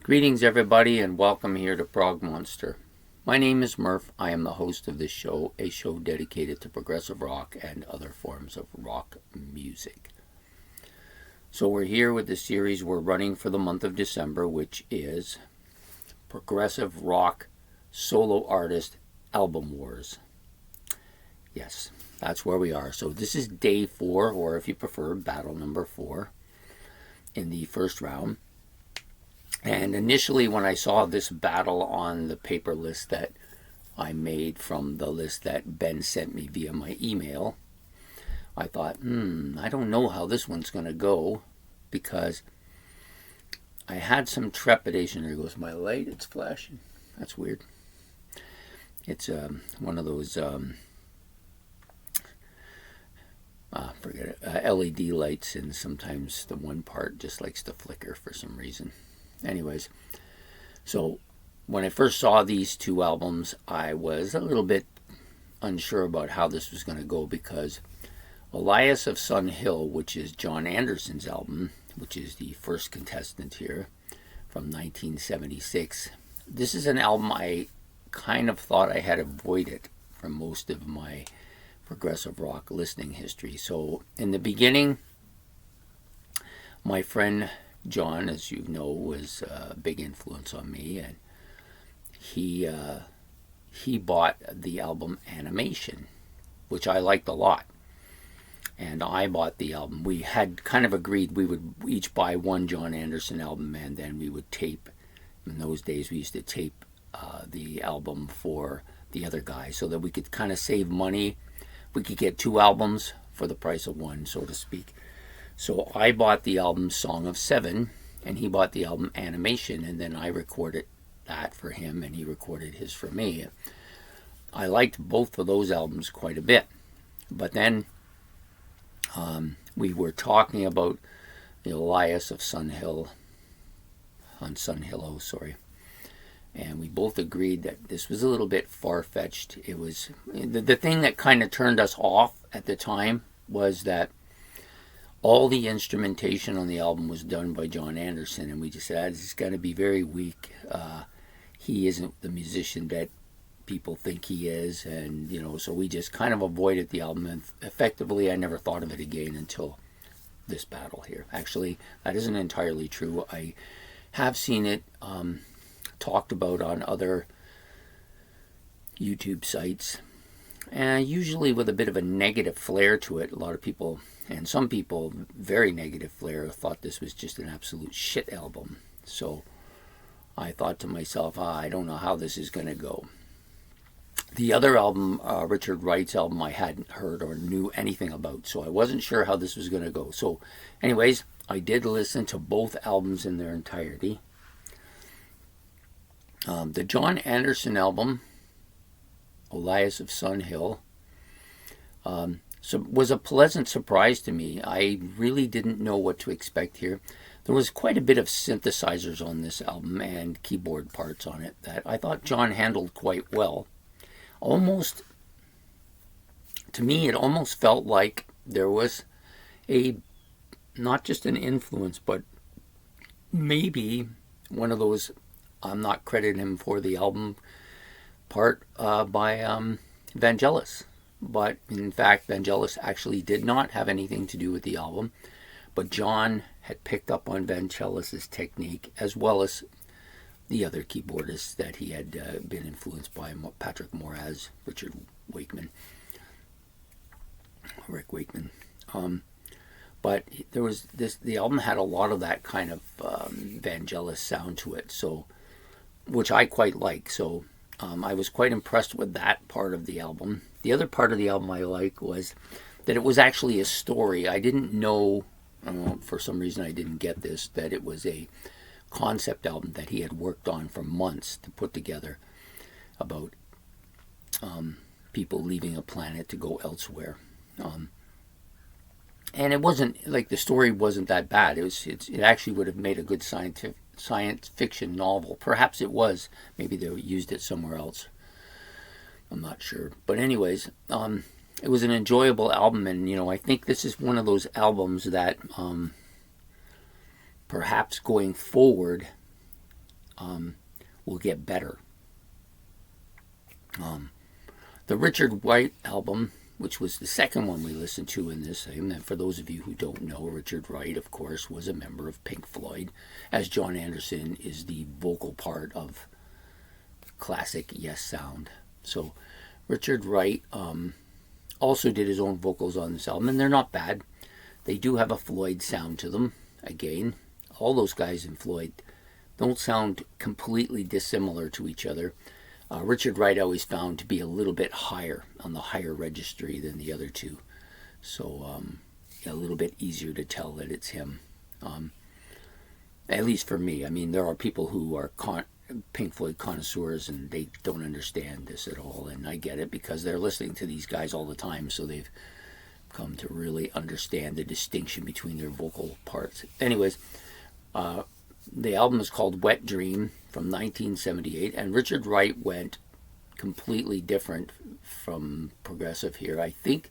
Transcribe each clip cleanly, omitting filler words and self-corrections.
Greetings, everybody, and welcome here to Prog Monster. My name is Murph. I am the host of this show, a show dedicated to progressive rock and other forms of rock music. So we're here with the series we're running for the month of December, which is Progressive Rock Solo Artist Album Wars. Yes, that's where we are. So this is day 4, or if you prefer, battle number 4 in the first round. And initially, when I saw this battle on the paper list that I made from the list that Ben sent me via my email, I thought, I don't know how this one's going to go, because I had some trepidation. There goes my light, it's flashing. That's weird. It's one of those, forget it, LED lights, and sometimes the one part just likes to flicker for some reason. Anyways, so when I first saw these two albums, I was a little bit unsure about how this was going to go, because Elias of Sun Hill, which is John Anderson's album, which is the first contestant here from 1976, this is an album I kind of thought I had avoided from most of my progressive rock listening history. So in the beginning, my friend John, as you know, was a big influence on me, and he bought the album Animation, which I liked a lot, and I bought the album. We had kind of agreed we would each buy one John Anderson album, and then we would tape. In those days, we used to tape the album for the other guy, so that we could kind of save money. We could get 2 albums for the price of one, so to speak. So I bought the album Song of Seven, and he bought the album Animation, and then I recorded that for him, and he recorded his for me. I liked both of those albums quite a bit. But then we were talking about the Elias of Sun Hill, and we both agreed that this was a little bit far-fetched. It was the thing that kind of turned us off at the time was that all the instrumentation on the album was done by John Anderson, and we just said, this is going to be very weak. He isn't the musician that people think he is, and so we just kind of avoided the album, and effectively I never thought of it again until this battle here. Actually, that isn't entirely true. I have seen it talked about on other YouTube sites, and usually with a bit of a negative flair to it. A lot of people, and some people, very negative flair, thought this was just an absolute shit album. So I thought to myself, I don't know how this is going to go. The other album, Richard Wright's album, I hadn't heard or knew anything about, so I wasn't sure how this was going to go. So anyways, I did listen to both albums in their entirety. The John Anderson album, Elias of Sun Hill, was a pleasant surprise to me. I really didn't know what to expect here. There was quite a bit of synthesizers on this album and keyboard parts on it that I thought John handled quite well. Almost, to me, it almost felt like there was not just an influence, but maybe one of those, I'm not crediting him for the album part by Vangelis. But in fact, Vangelis actually did not have anything to do with the album. But John had picked up on Vangelis' technique, as well as the other keyboardists that he had been influenced by, Patrick Moraz, Rick Wakeman. But there was the album had a lot of that kind of Vangelis sound to it, so which I quite like. So I was quite impressed with that part of the album. The other part of the album I like was that it was actually a story. I didn't know, for some reason I didn't get this, that it was a concept album that he had worked on for months to put together about people leaving a planet to go elsewhere. And it wasn't, like, the story wasn't that bad. It actually would have made a good science fiction novel. Perhaps it was. Maybe they used it somewhere else. I'm not sure. But anyways, it was an enjoyable album, and I think this is one of those albums that perhaps going forward will get better. The Richard Wright album, which was the second one we listened to in this, and for those of you who don't know, Richard Wright, of course, was a member of Pink Floyd, as John Anderson is the vocal part of classic Yes sound. So Richard Wright also did his own vocals on this album, and they're not bad. They do have a Floyd sound to them. Again, all those guys in Floyd don't sound completely dissimilar to each other. Richard Wright I always found to be a little bit higher, on the higher registry than the other two. So a little bit easier to tell that it's him. At least for me. I mean, there are people who are Pink Floyd connoisseurs and they don't understand this at all. And I get it because they're listening to these guys all the time. So they've come to really understand the distinction between their vocal parts. Anyways, the album is called Wet Dream from 1978, and Richard Wright went completely different from progressive here. I think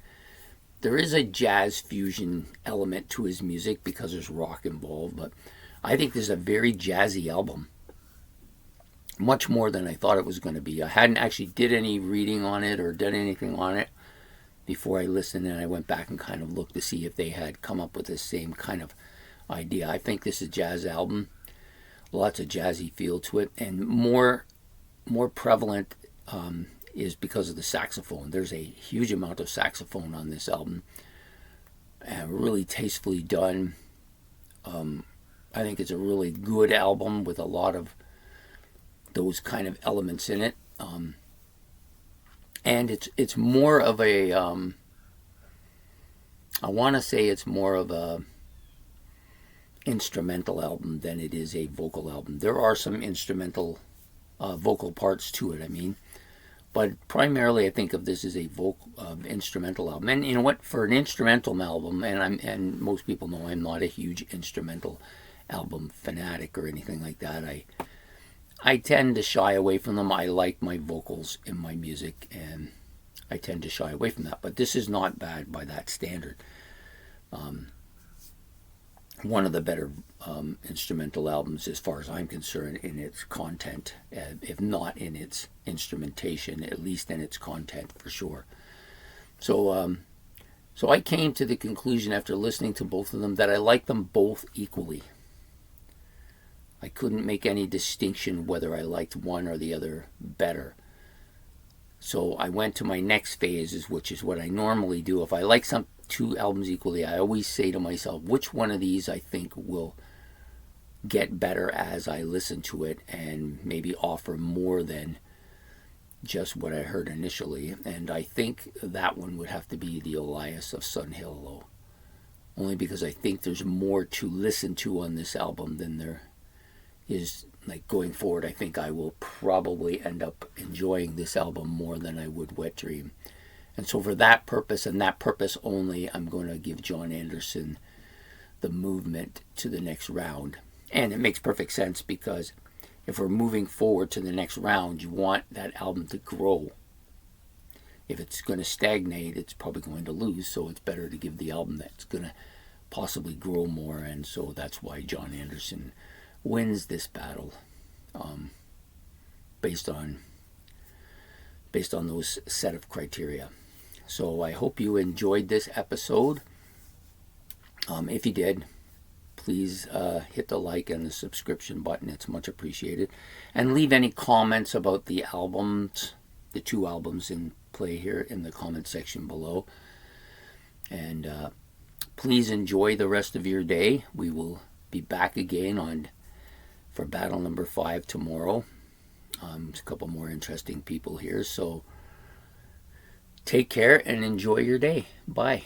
there is a jazz fusion element to his music because there's rock involved, but I think this is a very jazzy album. Much more than I thought it was going to be. I hadn't actually did any reading on it or done anything on it before I listened, and I went back and kind of looked to see if they had come up with the same kind of idea. I think this is a jazz album. Lots of jazzy feel to it, and more prevalent is because of the saxophone. There's a huge amount of saxophone on this album, and really tastefully done. I think it's a really good album with a lot of those kind of elements in it, and it's more of a I want to say it's more of a instrumental album than it is a vocal album. There are some instrumental vocal parts to it, I mean, but primarily I think of this as a instrumental album. And you know what, for an instrumental album, and most people know I'm not a huge instrumental album fanatic or anything like that. I tend to shy away from them. I like my vocals in my music, and I tend to shy away from that. But this is not bad by that standard. One of the better instrumental albums as far as I'm concerned in its content, if not in its instrumentation, at least in its content for sure. So I came to the conclusion after listening to both of them that I like them both equally. I couldn't make any distinction whether I liked one or the other better. So I went to my next phase, which is what I normally do. If I like two albums equally, I always say to myself, which one of these I think will get better as I listen to it and maybe offer more than just what I heard initially. And I think that one would have to be the Elias of Sun Hill Low. Only because I think there's more to listen to on this album than there is, like, going forward. I think I will probably end up enjoying this album more than I would Wet Dream. And so for that purpose and that purpose only, I'm going to give John Anderson the movement to the next round. And it makes perfect sense because if we're moving forward to the next round, you want that album to grow. If it's going to stagnate, it's probably going to lose. So it's better to give the album that's going to possibly grow more. And so that's why John Anderson wins this battle, based on those set of criteria. So I hope you enjoyed this episode. If you did, please hit the like and the subscription button. It's much appreciated. And leave any comments about the albums, the two albums in play here, in the comment section below. And please enjoy the rest of your day. We will be back again for battle number 5 tomorrow. There's a couple more interesting people here. So take care and enjoy your day. Bye.